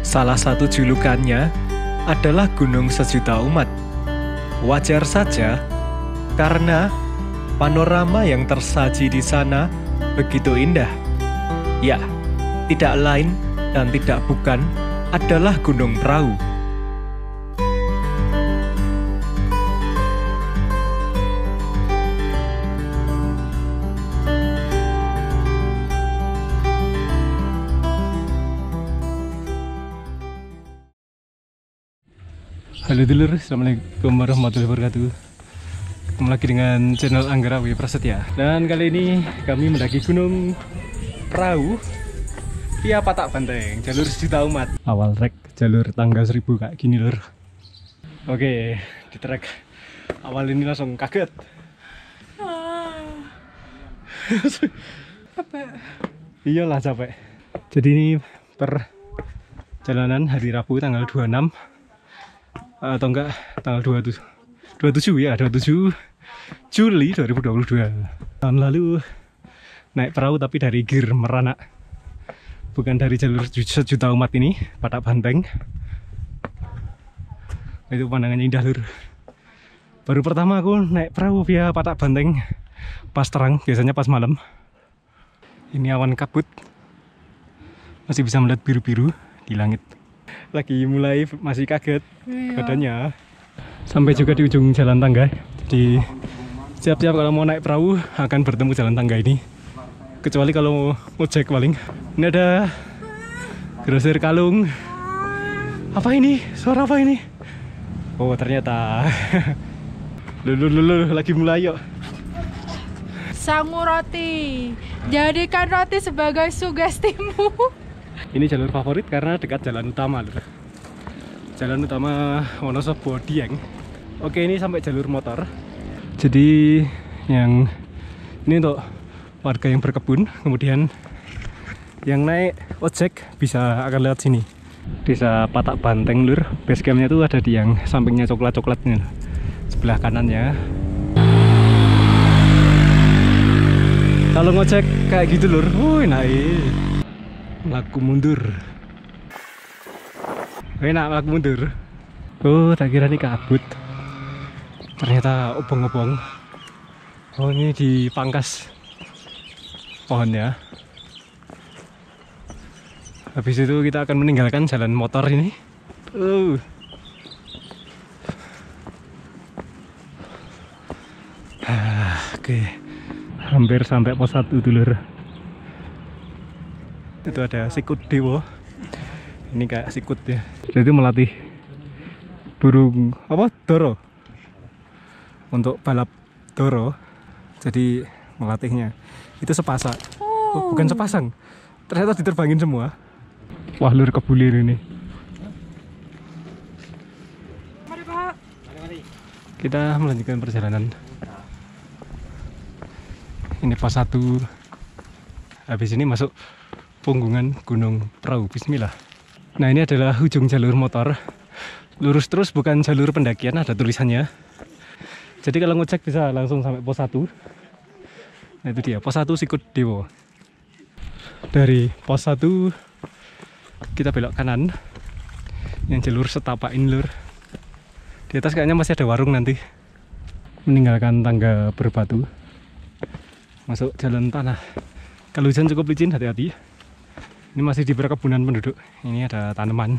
Salah satu julukannya adalah Gunung Sejuta Umat. Wajar saja, karena panorama yang tersaji di sana begitu indah. Ya, tidak lain dan tidak bukan adalah Gunung Prau. Halo dulur, assalamualaikum warahmatullahi wabarakatuh. Ketemu lagi dengan channel Anggarawi Prasetya. Dan kali ini kami mendaki Gunung Prau via Patak Banteng, jalur Sejuta Umat. Awal trek jalur tangga 1000 kayak gini lur. Oke, di trek awal ini langsung kaget. Capek. Iyalah capek. Jadi ini perjalanan hari Rabu tanggal 26 atau enggak tanggal 27 Juli 2022. Tahun lalu naik perahu tapi dari Gir Meranak, bukan dari jalur Sejuta Umat ini, Patak Banteng. Itu pandangannya indah lur. Baru pertama aku naik perahu via Patak Banteng pas terang, biasanya pas malam. Ini awan kabut, masih bisa melihat biru-biru di langit. Lagi mulai masih kaget badannya. Sampai juga di ujung jalan tangga. Jadi siap-siap kalau mau naik perahu akan bertemu jalan tangga ini. Kecuali kalau ojek paling. Ini ada grosir kalung. Apa ini? Suara apa ini? Oh ternyata lulu lagi mulai yuk. Sangu roti. Jadikan roti sebagai sugestimu. Ini jalur favorit karena dekat jalan utama lur. Jalan utama Wonosobo Dieng. Oke, ini sampai jalur motor. Jadi yang ini untuk warga yang berkebun, kemudian yang naik ojek bisa akan lewat sini. Desa Patak Banteng lur. Base campnya tuh ada di yang sampingnya coklat-coklatnya, sebelah kanannya. Kalau ngojek kayak gitu lur, naik. Laku mundur. Enak laku mundur. Oh, tak kira ini kabut. Ternyata obong-obong. Oh, ini dipangkas pohonnya. Habis itu kita akan meninggalkan jalan motor ini. Oke. Hampir sampai pos 1 dulur. Itu ada sikut dewo. Ini kayak sikut ya. Jadi itu melatih burung apa? Doro. Untuk balap doro. Jadi melatihnya. Itu sepasang. Oh, bukan sepasang. Ternyata diterbangin semua. Wah, lur kebulir ini. Mari Pak. Kita melanjutkan perjalanan. Ini pos 1. Habis ini masuk Punggungan Gunung Prau. Bismillah. Nah, ini adalah ujung jalur motor. Lurus terus, bukan jalur pendakian, ada tulisannya. Jadi kalau ngecek bisa langsung sampai pos 1. Nah, itu dia, pos 1 Sikut Dewo. Dari pos 1 kita belok kanan. Yang jalur setapak ini lur. Di atas kayaknya masih ada warung nanti. Meninggalkan tangga berbatu, masuk jalan tanah. Kalau hujan cukup licin, hati-hati. Ini masih di perkebunan penduduk. Ini ada tanaman.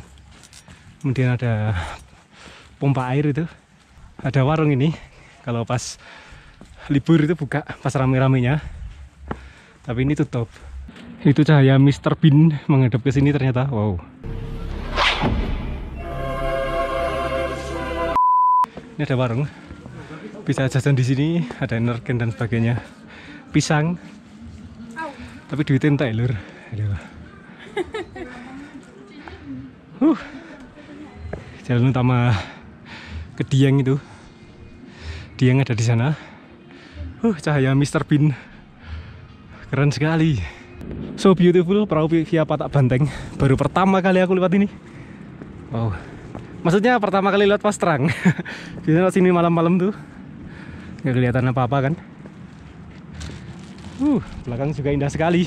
Kemudian ada pompa air itu. Ada warung ini. Kalau pas libur itu buka, pas rame-ramenya. Tapi ini tutup. Itu cahaya Mr. Bean menghadap ke sini ternyata. Wow. Ini ada warung. Bisa jajan di sini, ada energen dan sebagainya. Pisang. Tapi duitnya entek lur. Aduh. Jalan utama ke Dieng itu. Dieng ada di sana. Cahaya Mr. Bean. Keren sekali. So beautiful, perahu via Patak Banteng. Baru pertama kali aku lewat ini. Wow. Maksudnya pertama kali lewat pas terang. Biasanya lewat sini malam-malam tuh nggak kelihatan apa-apa kan. Belakang juga indah sekali.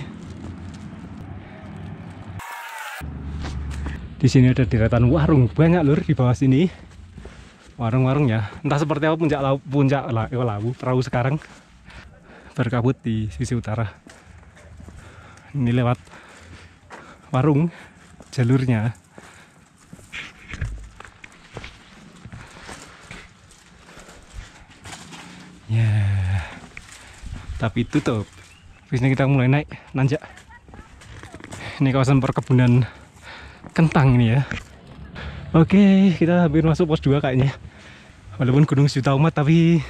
Di sini ada deretan warung banyak lur di bawah sini. Warung-warung ya. Entah seperti apa puncak lawu perahu sekarang berkabut di sisi utara. Ini lewat warung jalurnya. Ya, tapi tutup. Habis ini kita mulai naik nanjak. Ini kawasan perkebunan kentang ini ya. Oke, kita hampir masuk pos 2 kayaknya. Walaupun Gunung Sejuta Umat, tapi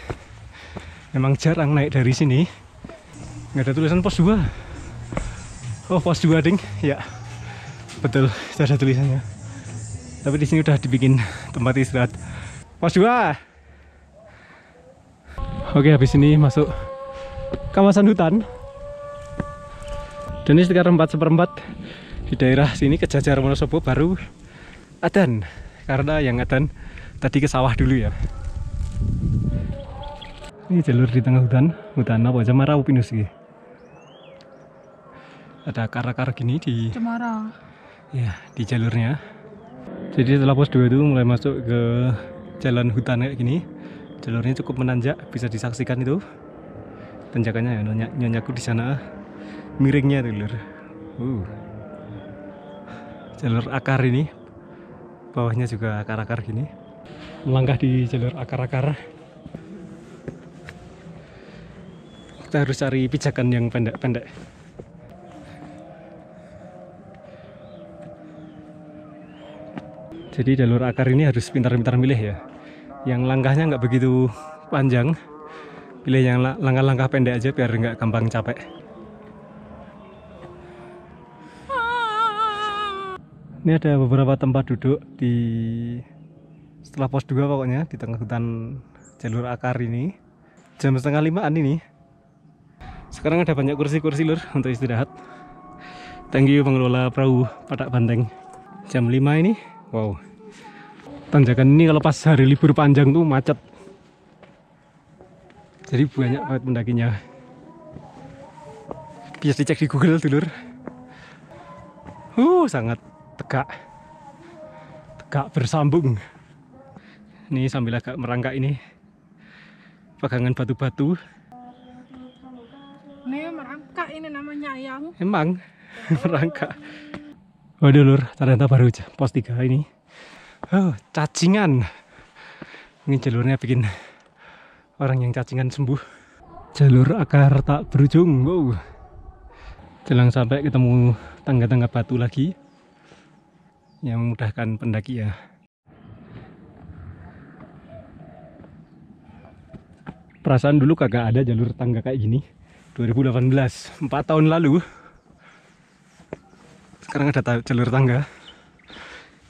memang jarang naik dari sini. Nggak ada tulisan pos 2. Oh, pos 2 ding. Ya, betul, itu ada tulisannya. Tapi di sini udah dibikin tempat istirahat. Pos 2. Oke, habis ini masuk kawasan hutan. Dan ini sekitar 4/4 di daerah sini Kejajar Wonosobo baru adan. Karena yang adan tadi ke sawah dulu ya. Ini jalur di tengah hutan apa? Cemara Pinus gitu. Ada akar-akar gini di Cemara. ya di jalurnya. Jadi setelah pos 2 itu mulai masuk ke jalan hutan kayak gini. Jalurnya cukup menanjak, bisa disaksikan itu tanjakannya ya. Nyonyaku di sana miringnya tuh lur. Jalur akar ini, bawahnya juga akar-akar gini. Melangkah di jalur akar-akar, kita harus cari pijakan yang pendek-pendek. Jadi jalur akar ini harus pintar-pintar milih ya. Yang langkahnya nggak begitu panjang, pilih yang langkah-langkah pendek aja biar nggak gampang capek. Ini ada beberapa tempat duduk di setelah pos 2 pokoknya di tengah hutan jalur akar ini. Jam 4:30-an ini. Sekarang ada banyak kursi-kursi lur untuk istirahat. Thank you pengelola perahu Padak Banteng. Jam 5 ini. Wow. Tanjakan ini kalau pas hari libur panjang tuh macet. Jadi banyak banget pendakinya. Bisa dicek di Google dulur. Sangat tegak bersambung. Ini sambil agak merangkak ini pegangan batu-batu. Ini merangkak, ini namanya ayang. Emang merangkak. Waduh lur, ternyata baru pos 3 ini. Cacingan. Ini jalurnya bikin orang yang cacingan sembuh. Jalur akar tak berujung. Wow. Jelang sampai ketemu tangga-tangga batu lagi yang memudahkan pendaki ya. Perasaan dulu kagak ada jalur tangga kayak gini. 2018, 4 tahun lalu. Sekarang ada jalur tangga.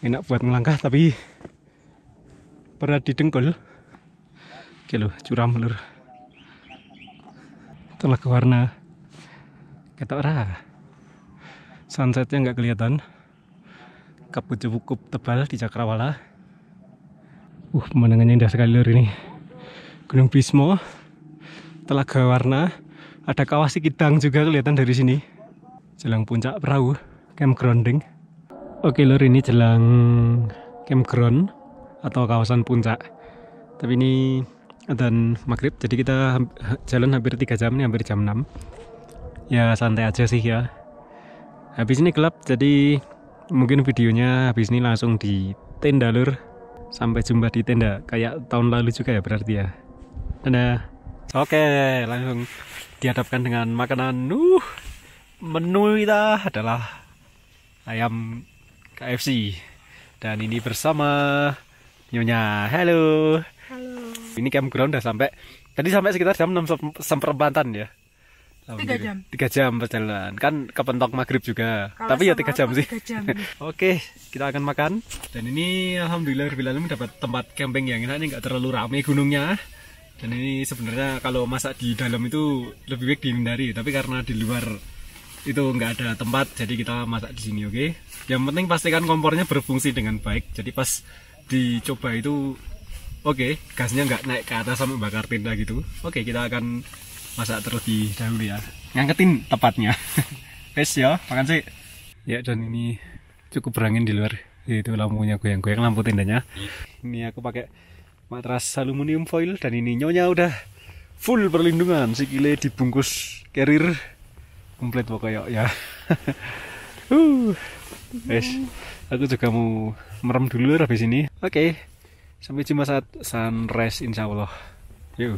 Enak buat ngelangkah tapi berat di dengkul. Oke loh, curam lur. Telah ke warna ketok ora. Sunsetnya nggak kelihatan. Kabut cukup tebal di Cakrawala. Pemandangannya indah sekali lur ini. Gunung Bismo, Telaga Warna, ada Kawah Sikidang juga kelihatan dari sini. Jelang puncak perahu, campgrounding. Oke lur, ini jelang campground atau kawasan puncak. Tapi ini adzan maghrib, jadi kita jalan hampir 3 jam, ini hampir jam 6. Ya santai aja sih ya. Habis ini gelap, jadi mungkin videonya habis ini langsung di tenda lur. Sampai jumpa di tenda, kayak tahun lalu juga ya berarti ya. Dadah. Oke, langsung dihadapkan dengan makanan. Menu kita adalah ayam KFC. Dan ini bersama Nyonya. Halo. Halo. Ini campground udah sampai. Tadi sampai sekitar jam 6:15 ya. 3 jam. 3 jam perjalanan. Kan kepentok maghrib juga. Kalau tapi ya 3 jam sih. 3 jam. Oke, kita akan makan. Dan ini alhamdulillah dapat tempat camping yang enak, ini nggak terlalu ramai gunungnya. Dan ini sebenarnya kalau masak di dalam itu lebih baik dihindari. Tapi karena di luar itu nggak ada tempat, jadi kita masak di sini, oke? Yang penting pastikan kompornya berfungsi dengan baik. Jadi pas dicoba itu, oke, gasnya nggak naik ke atas sampai bakar tenda gitu. Oke, kita akan masak terlebih dahulu ya. Ngangketin tepatnya. Wes ya, makan sih. Ya, dan ini cukup berangin di luar. Itu lampunya goyang-goyang, lampu tendanya. Ini aku pakai matras aluminium foil dan ini nyonya udah full perlindungan, sikile dibungkus carrier komplit pokoknya ya. Guys, aku juga mau merem dulu habis ini. Oke, sampai jumpa saat sunrise insya Allah. Yuk.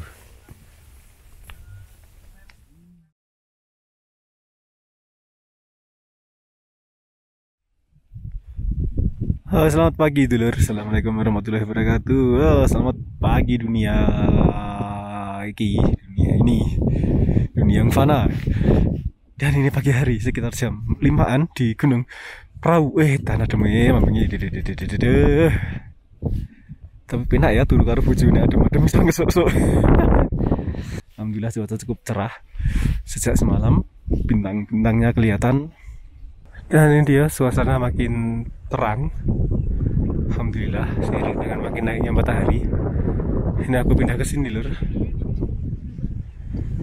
Oh, selamat pagi dulur. Assalamualaikum warahmatullahi wabarakatuh. Oh, selamat pagi dunia ini dunia yang fana. Dan ini pagi hari sekitar jam 5-an di Gunung Prau. Tanah demi mampengi. Tapi penak ya turu karo bojone adem-adem sang esuk-esuk. Alhamdulillah cuaca cukup cerah sejak semalam. Bintang-bintangnya kelihatan. Dan ini dia suasana makin terang. Alhamdulillah seiring dengan makin naiknya matahari. Ini aku pindah ke sini lur.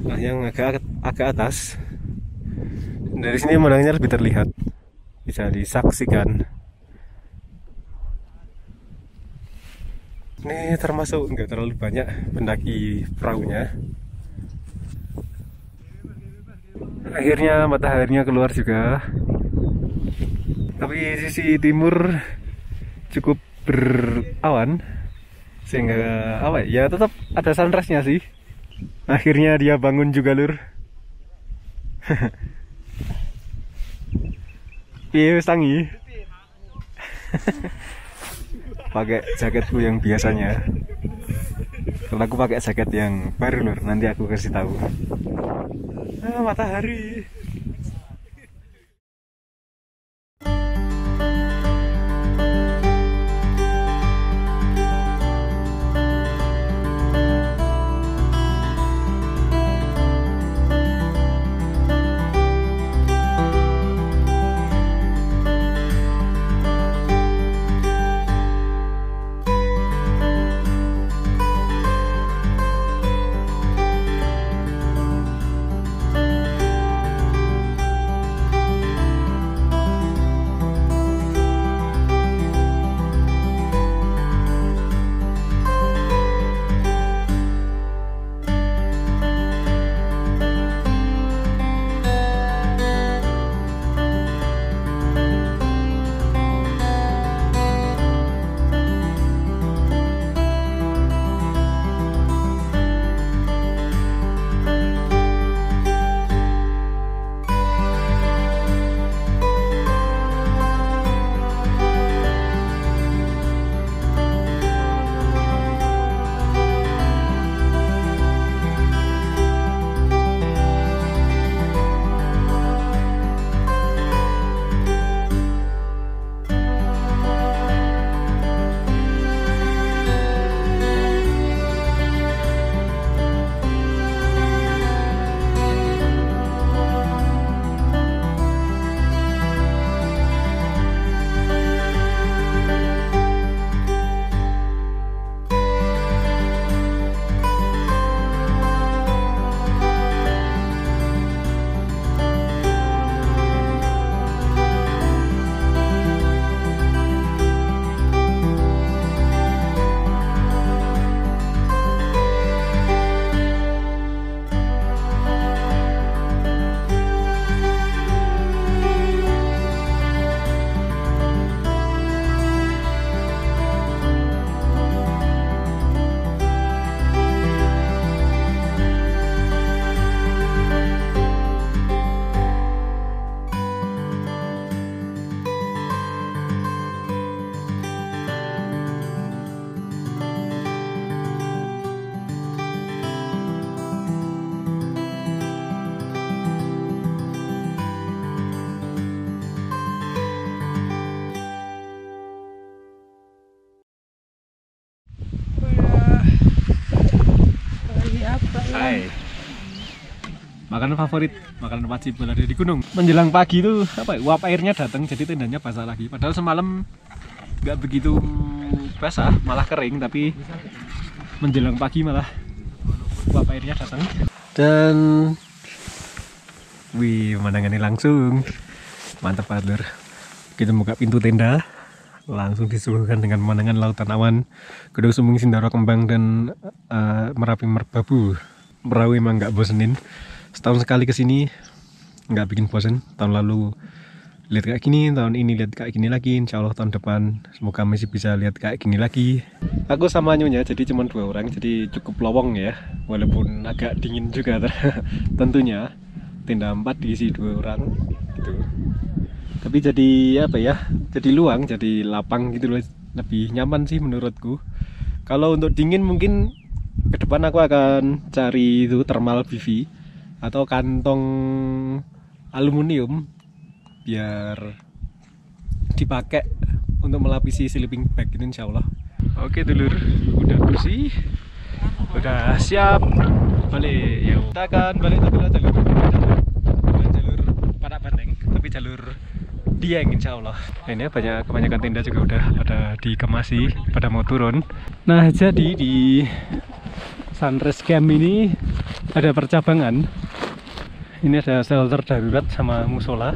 Nah, yang agak atas. Dari sini pemandangannya lebih terlihat. Bisa disaksikan. Ini termasuk nggak terlalu banyak pendaki perahunya. Akhirnya mataharinya keluar juga. Tapi sisi timur cukup berawan sehingga ya tetap ada sunrise-nya sih. Akhirnya dia bangun juga lur. Iya wis tangi. Pakai jaketku yang biasanya. Kalau aku pakai jaket yang baru lur, nanti aku kasih tahu. Matahari. Hai. Makanan favorit, makanan wajib kalau ada di gunung. Menjelang pagi itu uap airnya datang, jadi tendanya basah lagi. Padahal semalam nggak begitu basah, malah kering. Tapi menjelang pagi malah uap airnya datang. Dan wih, pemandangannya langsung mantap banget lur. Kita buka pintu tenda, langsung disuguhkan dengan pemandangan lautan awan, Gunung Sumbing, Sindoro, Kembang, dan Merapi Merbabu. Perahu emang nggak bosenin. Setahun sekali kesini nggak bikin bosen. Tahun lalu lihat kayak gini, tahun ini lihat kayak gini lagi. Insya Allah tahun depan semoga masih bisa lihat kayak gini lagi. Aku sama Nyonya jadi cuma 2 orang, jadi cukup lowong ya, walaupun agak dingin juga tentunya. Tenda 4 diisi 2 orang gitu. Tapi jadi apa ya, jadi luang, jadi lapang gitu loh, lebih nyaman sih menurutku. Kalau untuk dingin mungkin ke depan aku akan cari itu thermal BV atau kantong aluminium biar dipakai untuk melapisi sleeping bag itu insya Allah. Oke dulur, udah bersih, udah siap balik. Ya kita akan balik tapi jalur bukan jalur Parak Banteng, tapi jalur Dieng insya Allah. Ini kebanyakan tenda juga udah pada dikemasi, pada mau turun. Nah jadi di Sunrise Camp ini ada percabangan. Ini ada shelter darurat sama musola.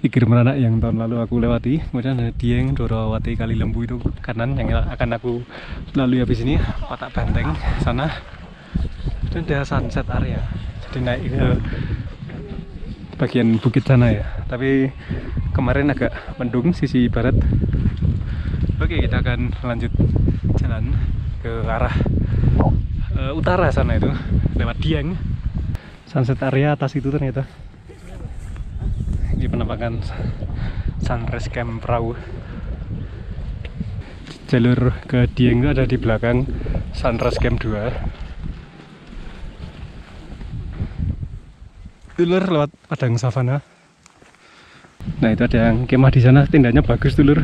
Ikir Meranak yang tahun lalu aku lewati. Kemudian ada Dieng, Dorowati, Kali Lembu itu kanan yang akan aku lalui habis ini. Parak Banteng sana. Dan ada sunset area. Jadi naik ke bagian bukit sana ya, tapi kemarin agak mendung sisi barat. Oke, kita akan lanjut jalan ke arah utara sana itu lewat Dieng. Sunset area atas itu ternyata di penampakan Sunrise Camp perahu. Jalur ke Dieng itu ada di belakang Sunrise Camp 2. Dulur lewat padang savana. Nah itu ada yang kemah di sana, tendanya bagus dulur,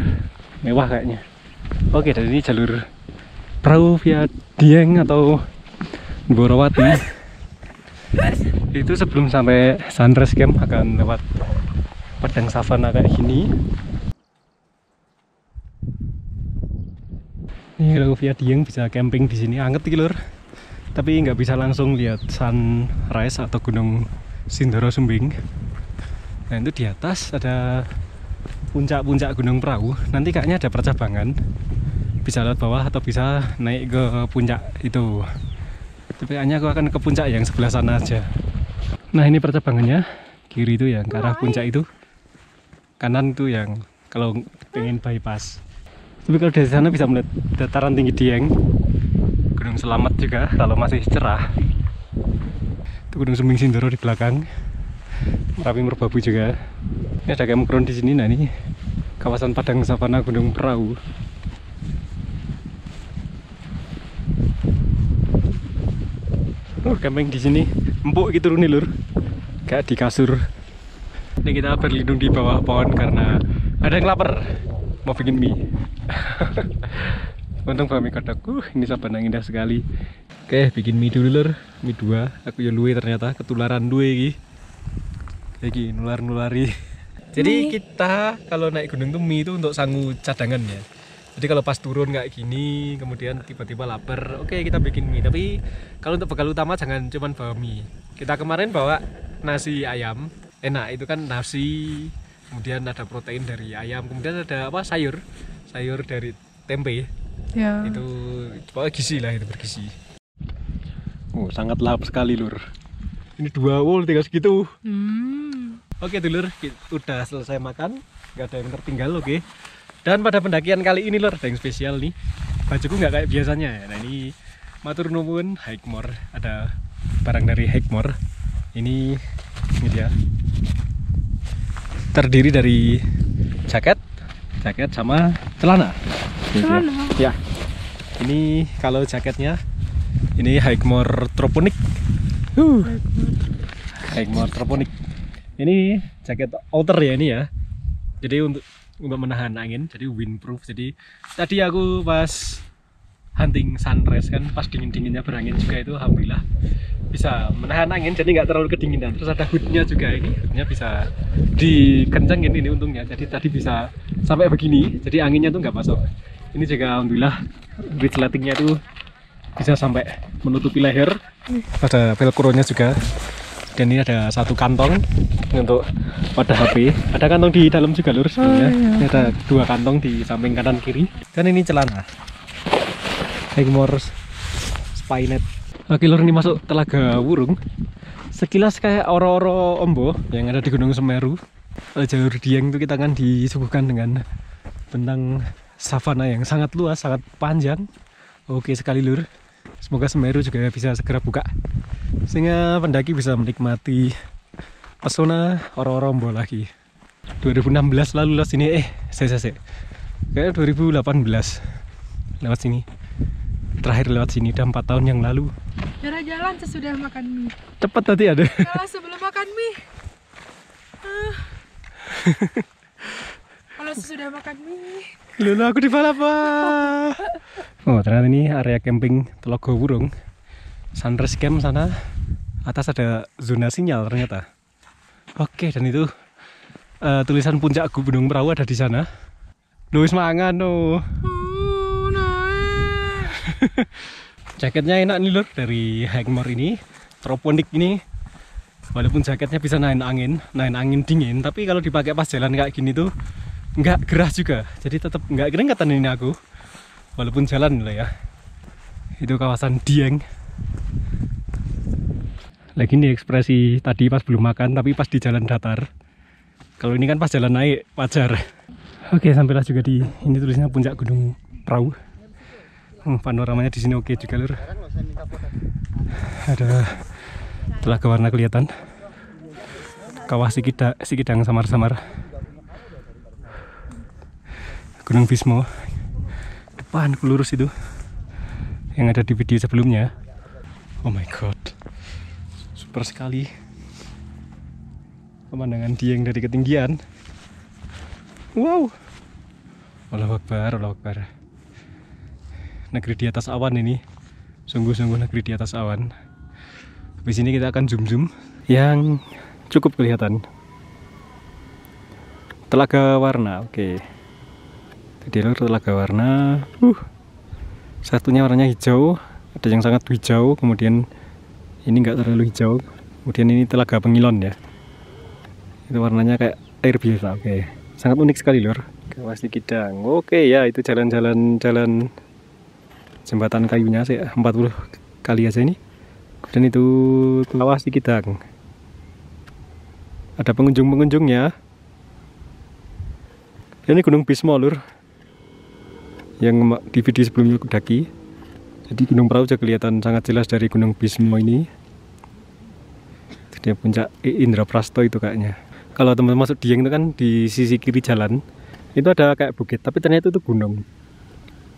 mewah kayaknya. Oke, dan ini jalur perahu via Dieng atau Borowati. Itu sebelum sampai Sunrise Camp akan lewat padang savana kayak gini. Ini kalau via Dieng bisa camping di sini, anget dulur. Tapi nggak bisa langsung lihat sunrise atau gunung Sindoro Sumbing. Nah itu di atas ada puncak-puncak gunung perahu. Nanti kayaknya ada percabangan, bisa lewat bawah atau bisa naik ke puncak itu. Tapi kayaknya aku akan ke puncak yang sebelah sana aja. Nah ini percabangannya, kiri itu yang ke arah puncak itu, kanan itu yang kalau pengen bypass. Tapi kalau dari sana bisa melihat dataran tinggi Dieng, Gunung Selamat juga kalau masih cerah. Itu Gunung Sumbing Sindoro di belakang, Merapi Merbabu juga. Ini ada campground di sini. Nah ini kawasan padang savana Gunung Perahu. Camping di sini empuk gitu nih lur, kayak di kasur. Ini kita berlindung di bawah pohon karena ada yang lapar mau bikin mie. Untung bawa mie kodok. Ini saban yang indah sekali. Oke, bikin mie dulu lur. Mie 2. Aku yang luwe ternyata ketularan 2 iki. Iki nular-nulari. Jadi kita kalau naik gunung tuh mie itu untuk sangu cadangan ya. Jadi kalau pas turun kayak gini, kemudian tiba-tiba lapar, oke kita bikin mie. Tapi kalau untuk bekal utama jangan cuman bawa mie. Kita kemarin bawa nasi ayam. Enak itu kan nasi, kemudian ada protein dari ayam, kemudian ada apa sayur dari tempe. Ya. Itu pokoknya gizi lah, itu bergizi. Oh sangat lahap sekali lur. Ini 2 wol tinggal segitu. Oke dulur, udah selesai makan, nggak ada yang tertinggal. Oke. Dan pada pendakian kali ini lur ada yang spesial nih. Bajuku nggak kayak biasanya. Nah ini matur nuwun Hikemore, ada barang dari Hikemore. Ini dia. Terdiri dari jaket sama celana. Ya. Ini kalau jaketnya ini Hikemore Troponic. Hikemore Troponic. Ini jaket outer ya ini ya. Jadi untuk menahan angin, jadi windproof. Jadi tadi aku pas hunting sunrise kan, pas dingin-dinginnya berangin juga itu alhamdulillah bisa menahan angin, jadi nggak terlalu kedinginan. Terus ada hoodnya juga, ini hoodnya bisa dikencengin ini untungnya, jadi tadi bisa sampai begini, jadi anginnya tuh nggak masuk. Ini juga alhamdulillah resletingnya itu bisa sampai menutupi leher. Ada velcro-nya juga Dan ini ada satu kantong untuk wadah HP. Ada kantong di dalam juga lur sebenarnya. Ini ada 2 kantong di samping kanan kiri. Dan ini celana Hagmore Spynet. Oke lur, ini masuk Telaga Wurung. Sekilas kayak oro-oro Ombo yang ada di Gunung Semeru. Jalur Dieng itu kita akan disuguhkan dengan bentang savana yang sangat luas, sangat panjang. Oke sekali lur. Semoga Semeru juga bisa segera buka sehingga pendaki bisa menikmati pesona oro-oro Ombo lagi. 2016 lalu lewat sini, saya kayak 2018 lewat sini. Terakhir lewat sini udah 4 tahun yang lalu. Jalan-jalan sesudah makan mie. Cepet tadi ada. Kalau sebelum makan mie. Kalau sesudah makan mie. Lulu aku di Palapa. Oh ternyata ini area camping Telaga Wurung. Sunrise Camp sana. Atas ada zona sinyal ternyata. Oke, dan itu tulisan puncak Gunung Perahu ada di sana. Luis mangan no. Jaketnya enak nih lur, dari Hagmore ini, Troponic ini. Walaupun jaketnya bisa nahan angin dingin, tapi kalau dipakai pas jalan kayak gini tuh nggak gerah juga. Jadi tetap nggak keringatan ini aku. Walaupun jalan lah ya. Itu kawasan Dieng. Lagi nih ekspresi tadi pas belum makan, tapi pas di jalan datar. Kalau ini kan pas jalan naik, wajar. Oke, sampailah juga di ini tulisnya puncak Gunung Perahu. Panoramanya di sini oke juga lur. Ada Telaga Warna kelihatan. Kawah Sikidang samar-samar. Gunung Bismo. Depan lurus itu. Yang ada di video sebelumnya. Oh my god. Super sekali. Pemandangan Dieng dari ketinggian. Wow. Allahu Akbar, Allahu Akbar. Negeri di atas awan ini, sungguh-sungguh negeri di atas awan. Habis ini kita akan zoom yang cukup kelihatan. Telaga Warna, oke. Jadi Telaga Warna, satunya warnanya hijau, ada yang sangat hijau, kemudian ini enggak terlalu hijau, kemudian ini Telaga Pengilon ya. Itu warnanya kayak air biasa, oke. Sangat unik sekali lur. Kawah Sikidang, oke ya, itu jalan jembatan kayunya sih 40 kali aja ini. Dan itu Kawah Sikidang. Ada pengunjungnya. Ini Gunung Bismo lur. Yang di video sebelumnya aku daki. Jadi Gunung Perahu juga kelihatan sangat jelas dari Gunung Bismo ini. Dia puncak Indraprasto itu kayaknya. Kalau teman-teman masuk Dieng itu kan di sisi kiri jalan itu ada kayak bukit, tapi ternyata itu gunung.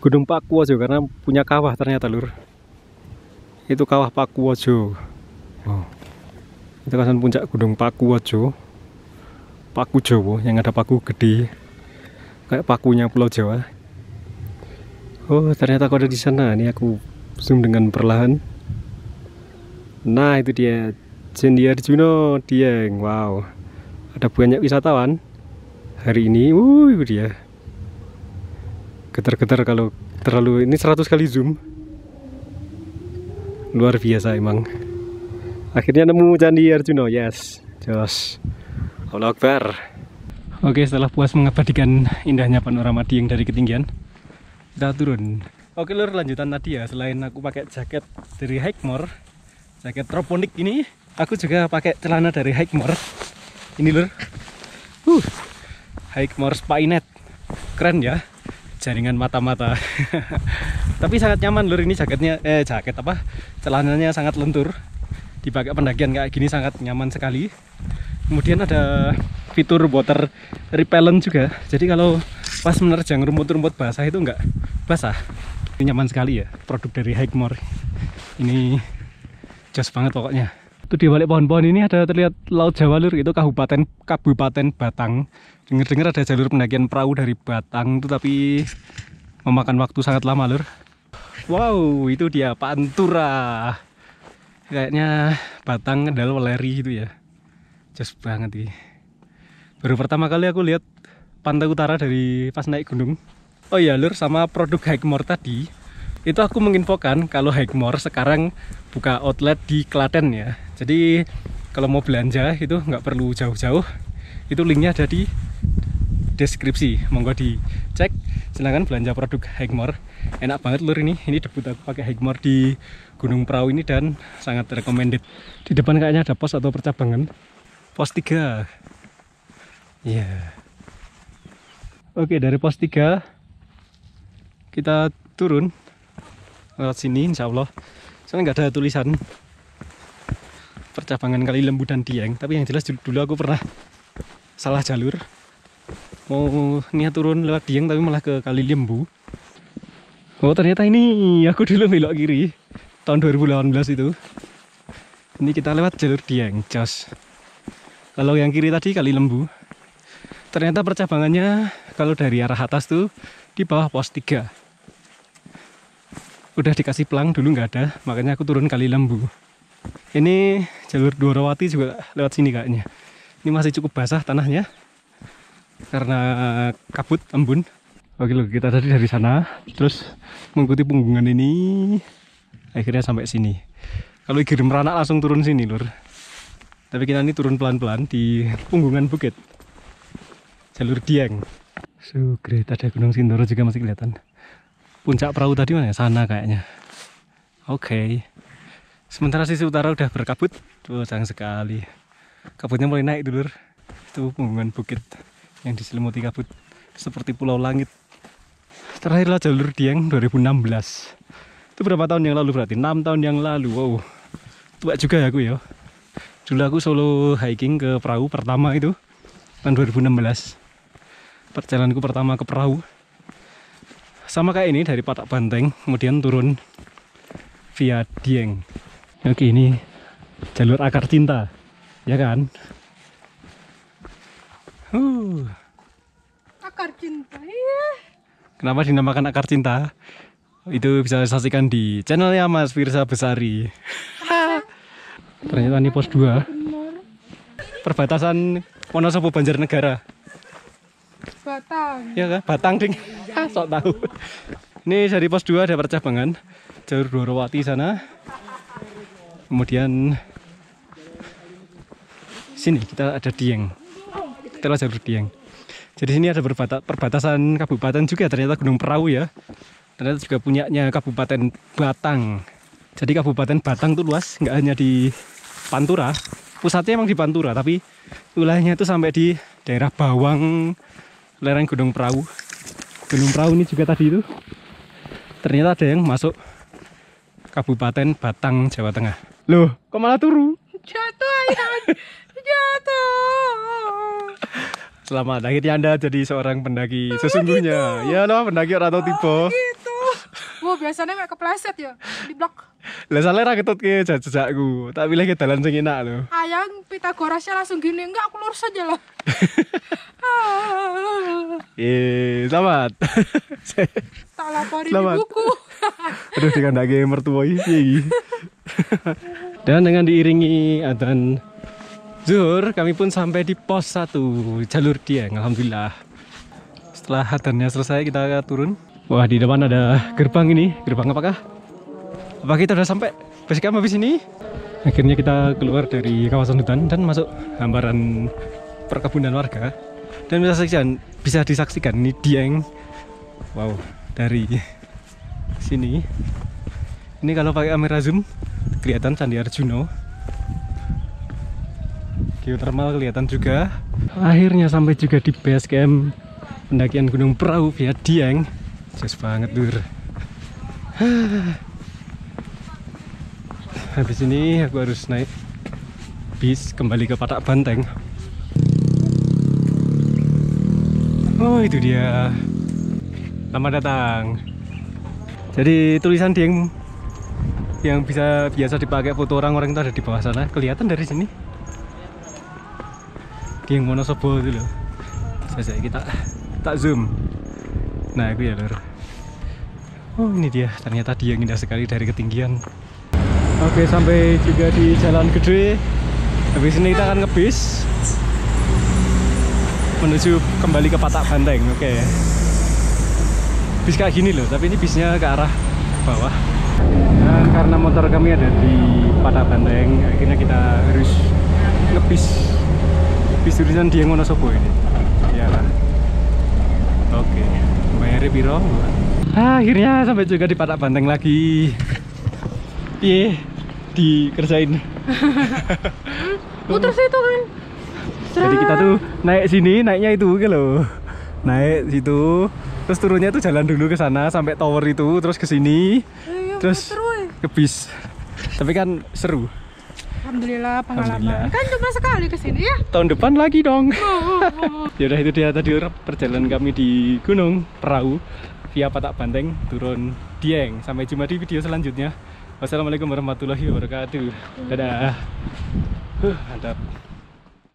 Gunung Pakuwojo karena punya kawah ternyata lur. Itu Kawah Pakuwojo. Oh. Itu kawasan puncak Gunung Pakuwojo. Paku Jawa yang ada paku gede. Kayak pakunya Pulau Jawa. Oh, ternyata aku ada di sana. Ini aku zoom dengan perlahan. Nah, itu dia Candi Arjuna Dieng. Wow. Ada banyak wisatawan hari ini. Itu dia. Getar-getar kalau terlalu, ini 100 kali zoom. Luar biasa emang. Akhirnya nemu Candi Arjuna, yes. Jos. Allahu Akbar. Oke, setelah puas mengabadikan indahnya panorama Dieng dari ketinggian, kita turun. Oke lur, lanjutan tadi ya. Selain aku pakai jaket dari Hagmore, jaket Troponic ini, aku juga pakai celana dari Hagmore. Ini lur. Hagmore Spynet. Keren ya. Jaringan mata-mata. Tapi sangat nyaman lur, ini jaketnya celananya sangat lentur. Dipakai pendakian kayak gini sangat nyaman sekali. Kemudian ada fitur water repellent juga. Jadi kalau pas menerjang rumput-rumput basah itu enggak basah. Ini nyaman sekali ya, produk dari Hagmore. Ini jos banget pokoknya. Itu di balik pohon-pohon ini ada terlihat Laut Jawa lur, itu Kabupaten Batang. Dengar-dengar ada jalur pendakian perahu dari Batang itu, tapi memakan waktu sangat lama lur. Wow, itu dia Pantura. Kayaknya Batang adalah Weleri itu ya. Jos banget ini. Baru pertama kali aku lihat pantai utara dari pas naik gunung. Oh iya lur, sama produk Hagmore tadi, itu aku menginfokan kalau Hagmore sekarang buka outlet di Klaten ya. Jadi Kalau mau belanja itu nggak perlu jauh-jauh, itu linknya ada di deskripsi, monggo dicek. Silahkan belanja produk Hikmore. Enak banget lur ini debut aku pakai Hikmore di Gunung Prau ini dan sangat recommended. Di depan kayaknya ada pos atau percabangan. Pos 3. Iya. Oke, dari pos 3 kita turun lewat sini insya Allah. Soalnya nggak ada tulisan percabangan Kali Lembu dan Dieng, tapi yang jelas dulu aku pernah salah jalur. Mau niat turun lewat Dieng tapi malah ke Kali Lembu. Oh ternyata ini aku dulu belok kiri tahun 2018 itu. Ini kita lewat jalur Dieng, jos. Kalau yang kiri tadi Kali Lembu. Ternyata percabangannya kalau dari arah atas tuh di bawah pos 3. Udah dikasih pelang dulu nggak ada, makanya aku turun Kali Lembu. Ini jalur Dwarawati juga lewat sini kayaknya. Ini masih cukup basah tanahnya karena kabut embun. Oke loh, kita tadi dari sana terus mengikuti punggungan ini akhirnya sampai sini. Kalau Igir Meranak langsung turun sini lur. Tapi kita ini turun pelan-pelan di punggungan bukit jalur Dieng. Great, ada Gunung Sindoro juga masih kelihatan. Puncak perahu tadi mana ya? Sana kayaknya. Oke. Sementara sisi utara udah berkabut. Tuh sayang sekali. Kabutnya mulai naik dulu. Itu punggungan bukit yang diselimuti kabut seperti pulau langit. Terakhirlah jalur Dieng 2016. Itu berapa tahun yang lalu berarti? 6 tahun yang lalu. Wow. Tua juga ya aku ya. Dulu aku solo hiking ke perahu pertama itu tahun 2016. Perjalananku pertama ke perahu. Sama kayak ini dari Patak Banteng, kemudian turun via Dieng. Oke, ini jalur akar cinta, ya kan? Akar cinta, iya. Kenapa dinamakan akar cinta? Itu bisa saksikan di channelnya Mas Firsa Besari. Ternyata ini pos 2. Perbatasan Wonosobo Banjarnegara. Batang. Ya kan? Batang ding. Sok tahu. Ini dari pos 2 ada percabangan jalur Dwarawati sana. Kemudian sini kita ada Dieng. Kita lewat jalur Dieng. Jadi sini ada perbatasan kabupaten juga ternyata Gunung Prau ya. Ternyata juga punyanya Kabupaten Batang. Jadi Kabupaten Batang tuh luas, nggak hanya di Pantura. Pusatnya emang di Pantura, tapi wilayahnya itu sampai di daerah Bawang, lereng Gunung Prau. Gunung Prau ini juga tadi itu ternyata ada yang masuk Kabupaten Batang, Jawa Tengah. Loh, kok malah turu? Jatuh ayah. Jatuh. Selamat, akhirnya Anda jadi seorang pendaki sesungguhnya. Ya loh, pendaki orang tahu tipe. Gitu. Wah, biasanya mek kepleset ya di blok. Lah salah ra ketut ke jejakku. Tak pilih ke dalan sing enak lho. Ayang Pitagorasnya langsung gini, enggak aku lurus aja lah. Selamat. Tak laporin Selamat. ibuku. Aduh, dikandake mertua iki. Dan dengan diiringi adzan zuhur, kami pun sampai di pos 1 jalur Dieng. Alhamdulillah. Setelah adzannya selesai, kita turun. Wah, di depan ada gerbang ini. Gerbang apakah? Apa kita udah sampai base camp habis ini? Akhirnya kita keluar dari kawasan hutan dan masuk hamparan perkebunan warga. Dan bisa disaksikan ini Dieng. Wow, dari sini. Ini kalau pakai kamera zoom kelihatan Candi Arjuna. Geothermal kelihatan juga. Akhirnya sampai juga di base camp pendakian Gunung Prau via Dieng. Jos banget lur. Habis ini aku harus naik bis kembali ke Patak Banteng. Oh, itu dia. Selamat datang. Jadi tulisan Dieng yang biasa dipakai foto orang-orang itu ada di bawah sana. Kelihatan dari sini. Dieng Wonosobo itu loh. Saya kita tak zoom. Nah, itu ya lur. Oh, ini dia. Ternyata Dieng indah sekali dari ketinggian. Oke, sampai juga di Jalan Gede. Habis ini kita akan ngebis menuju kembali ke Patak Banteng. Oke. Bis kayak gini loh, tapi ini bisnya ke arah bawah. Dan karena motor kami ada di Patak Banteng, akhirnya kita harus ngebis jurusan Dieng Wonosobo ini. Iyalah. Oke, bayarnya piro? Akhirnya sampai juga di Patak Banteng lagi. Iya, dikerjain. Putus itu kan. Jadi kita tuh naik sini, naiknya itu gitu loh. Naik situ, terus turunnya tuh jalan dulu ke sana sampai tower itu, terus ke sini, terus ke bis. Tapi kan seru. Alhamdulillah pengalaman. Alhamdulillah. Kan cuma sekali ke sini ya. Tahun depan lagi dong. Yaudah itu dia tadi perjalanan kami di Gunung Perahu via Patak Banteng turun Dieng. Sampai jumpa di video selanjutnya. Wassalamualaikum warahmatullahi wabarakatuh. Dadah. Mantap.